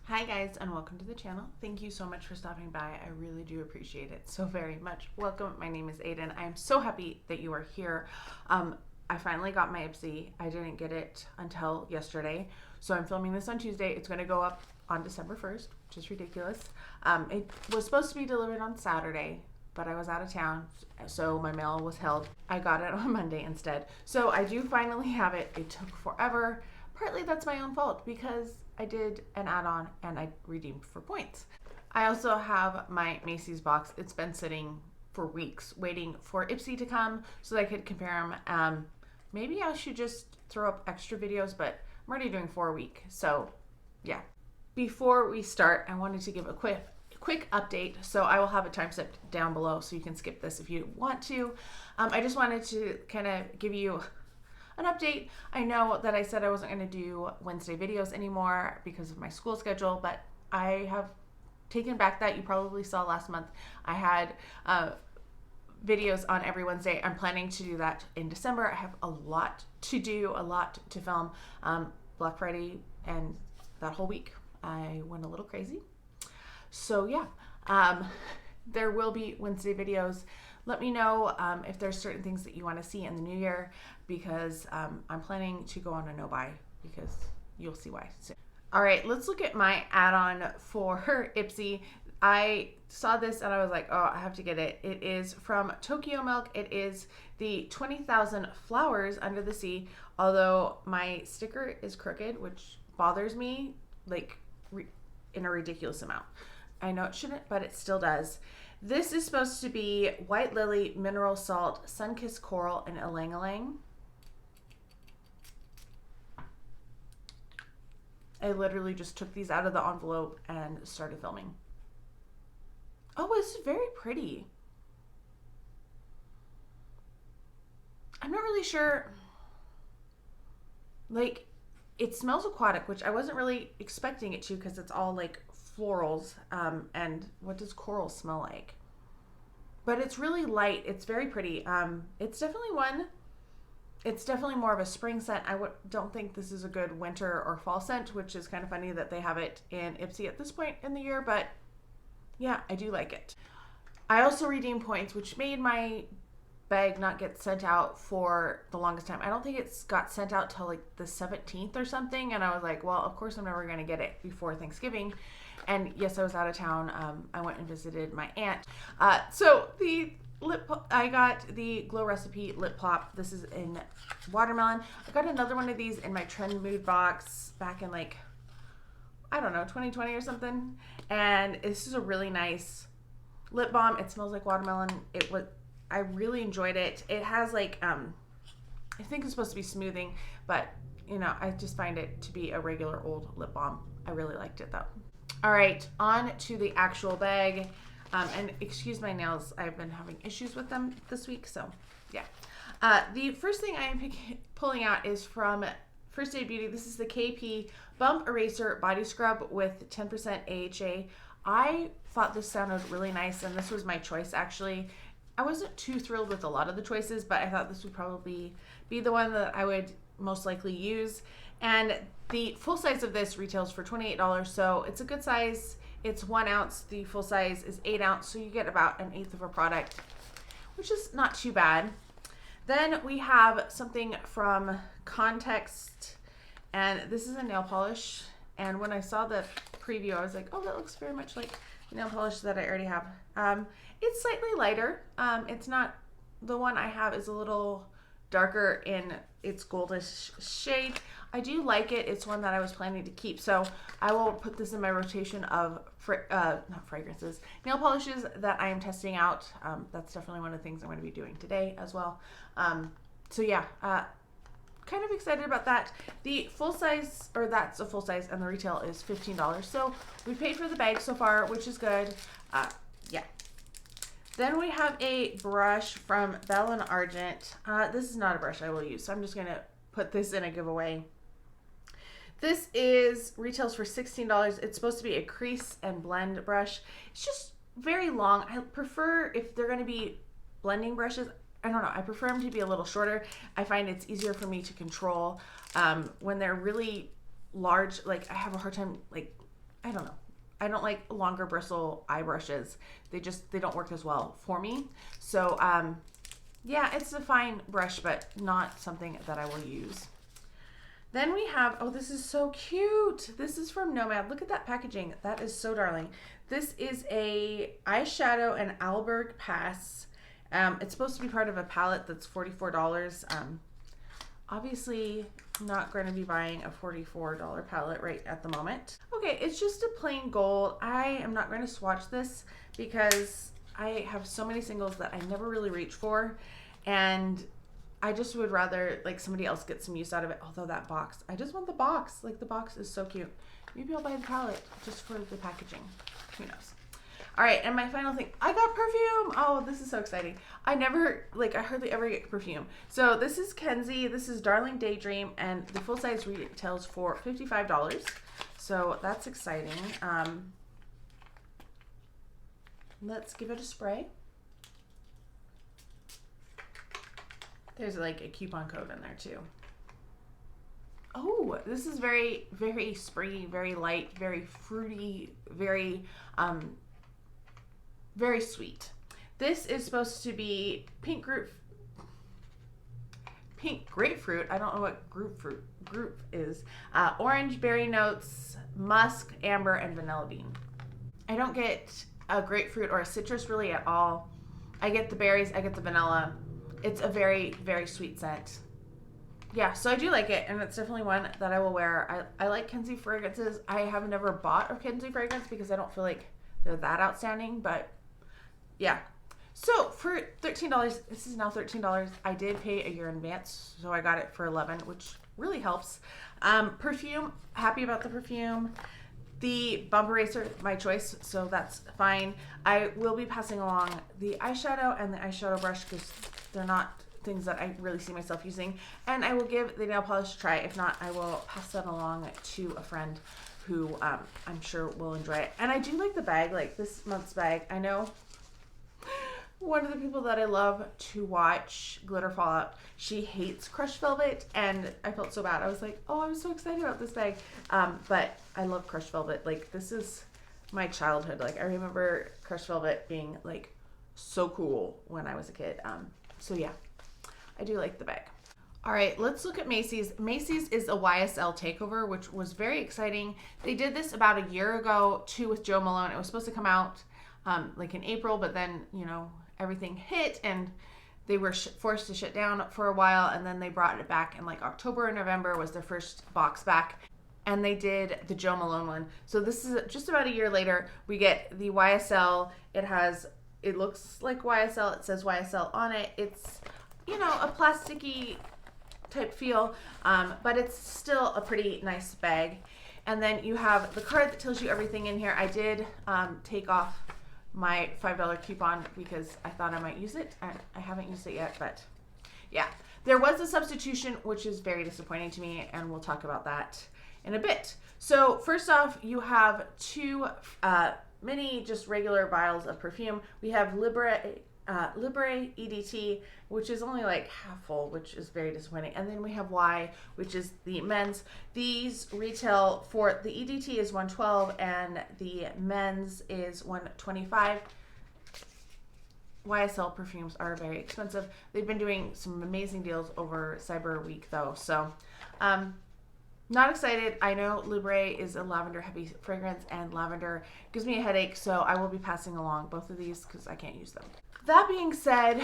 Hi guys, and welcome to the channel. Thank you so much for stopping by. I really do appreciate it so very much. Welcome. My name is Aiden. I am so happy that you are here. I finally got my Ipsy. I didn't get it until yesterday, so I'm filming this on Tuesday. It's going to go up on December 1st, which is ridiculous. It was supposed to be delivered on Saturday, but I was out of town, so my mail was held. I got it on Monday instead. So I do finally have it. It took forever. Partly that's my own fault because I did an add-on and I redeemed for points. I also have my Macy's box. It's been sitting for weeks waiting for Ipsy to come so that I could compare them. Maybe I should just throw up extra videos, but I'm already doing 4 a week. So yeah. Before we start, I wanted to give a quick update. So I will have a timestamp down below so you can skip this if you want to. I just wanted to kind of give you an update. I know that I said I wasn't going to do Wednesday videos anymore because of my school schedule, but I have taken back that. You probably saw last month I had videos on every Wednesday. I'm planning to do that in December. I have a lot to do, a lot to film. Black Friday and that whole week I went a little crazy. So yeah, there will be Wednesday videos. Let me know if there's certain things that you want to see in the new year, because I'm planning to go on a no-buy, because you'll see why soon. All right, let's look at my add-on for Ipsy. I saw this and I was like, oh, I have to get it. It is from TOKYOMILK. It is the 20,000 Flowers Under the Sea, although my sticker is crooked, which bothers me like in a ridiculous amount. I know it shouldn't, but it still does. This is supposed to be White Lily, Mineral Salt, Sun-Kissed Coral, and Ylang Ylang. I literally just took these out of the envelope and started filming. Oh, it's very pretty. I'm not really sure. Like, it smells aquatic, which I wasn't really expecting it to because it's all like florals. And what does coral smell like? But it's really light. It's very pretty. It's definitely more of a spring scent. I don't think this is a good winter or fall scent, which is kind of funny that they have it in Ipsy at this point in the year, but yeah, I do like it. I also redeemed points, which made my bag not get sent out for the longest time. I don't think it's got sent out till like the 17th or something, and I was like, well, of course I'm never going to get it before Thanksgiving. And yes, I was out of town. I went and visited my aunt. So the I got the Glow Recipe Lip Plop. This is in Watermelon. I got another one of these in my Trend Mood box back in like, I don't know, 2020 or something. And this is a really nice lip balm. It smells like watermelon. I really enjoyed it. It has like, I think it's supposed to be smoothing, but you know, I just find it to be a regular old lip balm. I really liked it though. All right, on to the actual bag. And excuse my nails, I've been having issues with them this week, so yeah. The first thing I am pulling out is from First Aid Beauty. This is the KP Bump Eraser Body Scrub with 10% AHA. I thought this sounded really nice, and this was my choice actually. I wasn't too thrilled with a lot of the choices, but I thought this would probably be the one that I would most likely use. And the full size of this retails for $28, so it's a good size. It's 1 ounce. The full size is 8 ounce, so you get about 1/8 of a product, which is not too bad. Then we have something from Context, and this is a nail polish. And when I saw the preview, I was like, oh, that looks very much like nail polish that I already have. It's slightly lighter. It's not, the one I have is a little darker in its goldish shade. I do like it. It's one that I was planning to keep, so I will put this in my rotation of not fragrances, nail polishes that I am testing out. That's definitely one of the things I'm going to be doing today as well. So yeah, kind of excited about that. The full size, or that's a full size, and the retail is $15. So we paid for the bag so far, which is good. Yeah. Then we have a brush from BELLE and ARGENT. This is not a brush I will use, so I'm just going to put this in a giveaway. This retails for $16. It's supposed to be a crease and blend brush. It's just very long. I prefer, if they're going to be blending brushes, I don't know, I prefer them to be a little shorter. I find it's easier for me to control when they're really large. Like, I have a hard time, like, I don't know. I don't like longer bristle eye brushes. They don't work as well for me. So yeah, it's a fine brush, but not something that I will use. Then we have, oh, this is so cute. This is from NOMAD. Look at that packaging. That is so darling. This is a eyeshadow and Alberg pass. It's supposed to be part of a palette that's $44. Obviously not going to be buying a $44 palette right at the moment. Okay, it's just a plain gold. I am not going to swatch this because I have so many singles that I never really reach for, and I just would rather like somebody else get some use out of it. Although that box, I just want the box. Like the box is so cute. Maybe I'll buy the palette just for the packaging. Who knows? All right, and my final thing, I got perfume. Oh, this is so exciting. I hardly ever get perfume. So this is KENSIE, this is Darling Daydream, and the full size retails for $55. So that's exciting. Let's give it a spray. There's like a coupon code in there too. Oh, this is very, very springy, very light, very fruity, very sweet. This is supposed to be pink grapefruit. I don't know what grapefruit is. Orange berry notes, musk, amber, and vanilla bean. I don't get a grapefruit or a citrus really at all. I get the berries, I get the vanilla. It's a very, very sweet scent. Yeah, so I do like it, and it's definitely one that I will wear. I like KENSIE fragrances. I have never bought a KENSIE fragrance because I don't feel like they're that outstanding, but yeah. So for $13, this is now $13. I did pay a year in advance, so I got it for $11, which really helps. Perfume, happy about the perfume. The bump eraser, my choice, so that's fine. I will be passing along the eyeshadow and the eyeshadow brush because they're not things that I really see myself using. And I will give the nail polish a try. If not, I will pass that along to a friend who I'm sure will enjoy it. And I do like the bag, like this month's bag. I know one of the people that I love to watch glitter fall out, she hates crushed velvet, and I felt so bad. I was like, oh, I'm so excited about this bag. But I love crushed velvet. Like, this is my childhood. Like, I remember crushed velvet being like so cool when I was a kid. So yeah, I do like the bag. All right, let's look at Macy's. Macy's is a YSL takeover, which was very exciting. They did this about a year ago too with Jo Malone. It was supposed to come out like in April, but then, you know, everything hit and they were forced to shut down for a while, and then they brought it back in like October or November was their first box back, and they did the Jo Malone one. So this is just about a year later. We get the YSL. It looks like YSL. It says YSL on it. It's, you know, a plasticky type feel, but it's still a pretty nice bag. And then you have the card that tells you everything in here. I did take off my $5 coupon because I thought I might use it. I haven't used it yet, but yeah. There was a substitution, which is very disappointing to me, and we'll talk about that in a bit. So first off, you have two mini just regular vials of perfume. We have Libre EDT, which is only like half full, which is very disappointing. And then we have Y, which is the men's. These retail for the EDT is $112 and the men's is $125. YSL perfumes are very expensive. They've been doing some amazing deals over Cyber Week though, so not excited. I know Libre is a lavender heavy fragrance, and lavender gives me a headache, so I will be passing along both of these because I can't use them. That being said,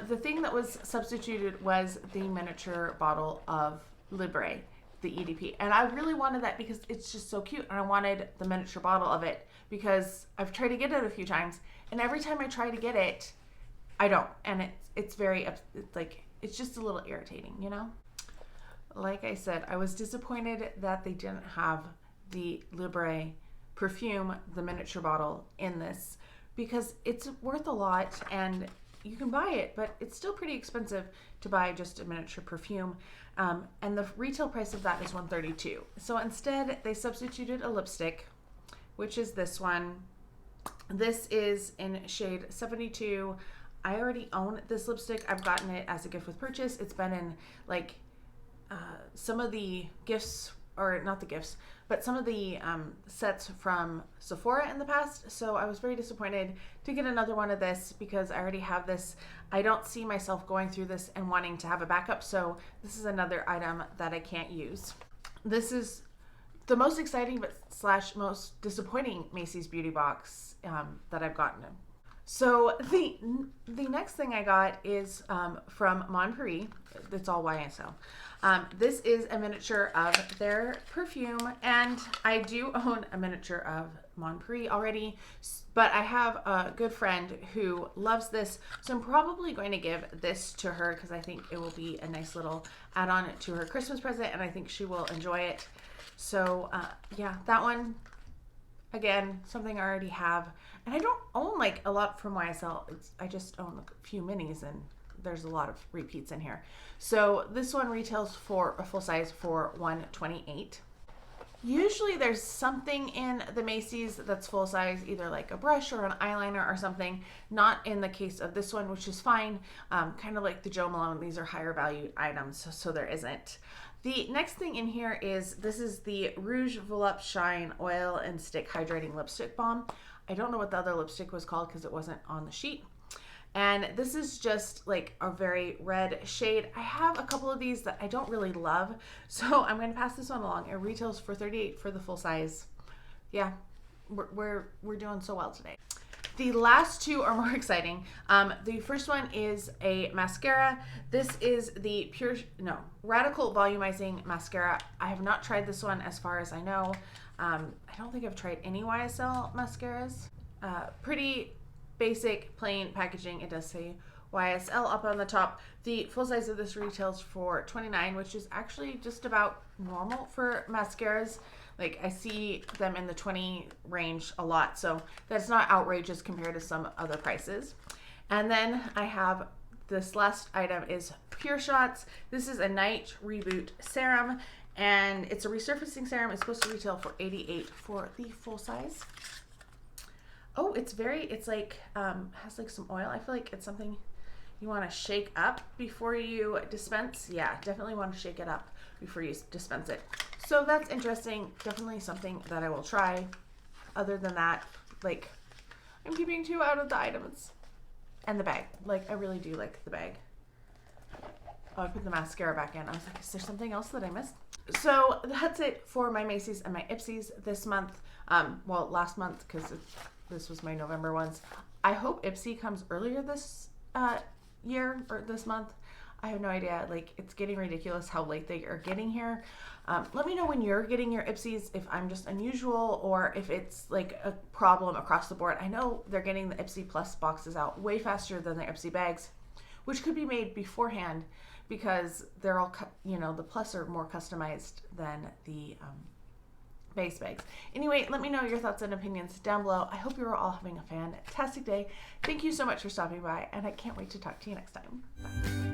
the thing that was substituted was the miniature bottle of Libre, the EDP. And I really wanted that because it's just so cute. And I wanted the miniature bottle of it because I've tried to get it a few times. And every time I try to get it, I don't. And it's just a little irritating, you know? Like I said, I was disappointed that they didn't have the Libre perfume, the miniature bottle in this, because it's worth a lot and you can buy it, but it's still pretty expensive to buy just a miniature perfume. And the retail price of that is $132. So instead they substituted a lipstick, which is this one. This is in shade 72. I already own this lipstick. I've gotten it as a gift with purchase. It's been in like some of the gifts or not the gifts, but some of the sets from Sephora in the past. So I was very disappointed to get another one of this because I already have this. I don't see myself going through this and wanting to have a backup. So this is another item that I can't use. This is the most exciting but / most disappointing Macy's beauty box that I've gotten. So the next thing I got is from Mon Paris. It's all YSL. This is a miniature of their perfume, and I do own a miniature of Mon Paris already, but I have a good friend who loves this, so I'm probably going to give this to her because I think it will be a nice little add-on to her Christmas present, and I think she will enjoy it. So yeah, that one, again, something I already have. And I don't own like a lot from YSL. I just own a few minis, and there's a lot of repeats in here. So this one retails for a full size for $128. Usually there's something in the Macy's that's full size, either like a brush or an eyeliner or something. Not in the case of this one, which is fine. Kind of like the Jo Malone, these are higher valued items, so there isn't. The next thing in here is, this is the Rouge Volupté Shine Oil and Stick Hydrating Lipstick Balm. I don't know what the other lipstick was called because it wasn't on the sheet. And this is just like a very red shade. I have a couple of these that I don't really love, so I'm going to pass this one along. It retails for $38 for the full size. Yeah, we're doing so well today. The last two are more exciting. The first one is a mascara. This is the Radical Volumizing Mascara. I have not tried this one as far as I know. I don't think I've tried any YSL mascaras. Pretty basic, plain packaging. It does say YSL up on the top. The full size of this retails for $29, which is actually just about normal for mascaras. Like, I see them in the 20 range a lot, so that's not outrageous compared to some other prices. And then I have this last item is Pure Shots. This is a night reboot serum, and it's a resurfacing serum. It's supposed to retail for $88 for the full size. Oh, it's like has like some oil. I feel like it's something you want to shake up before you dispense. Yeah, definitely want to shake it up before you dispense it. So that's interesting. Definitely something that I will try. Other than that, like, I'm keeping 2 out of the items. And the bag. Like, I really do like the bag. Oh, I put the mascara back in. I was like, is there something else that I missed? So that's it for my Macy's and my Ipsy's this month. Well, last month, because this was my November ones. I hope Ipsy comes earlier this year or this month. I have no idea. Like, it's getting ridiculous how late they are getting here. Let me know when you're getting your Ipsy's, if I'm just unusual or if it's like a problem across the board. I know they're getting the Ipsy Plus boxes out way faster than their Ipsy bags, which could be made beforehand because they're all, the Plus are more customized than the base bags. Anyway, let me know your thoughts and opinions down below. I hope you're all having a fantastic day. Thank you so much for stopping by, and I can't wait to talk to you next time. Bye.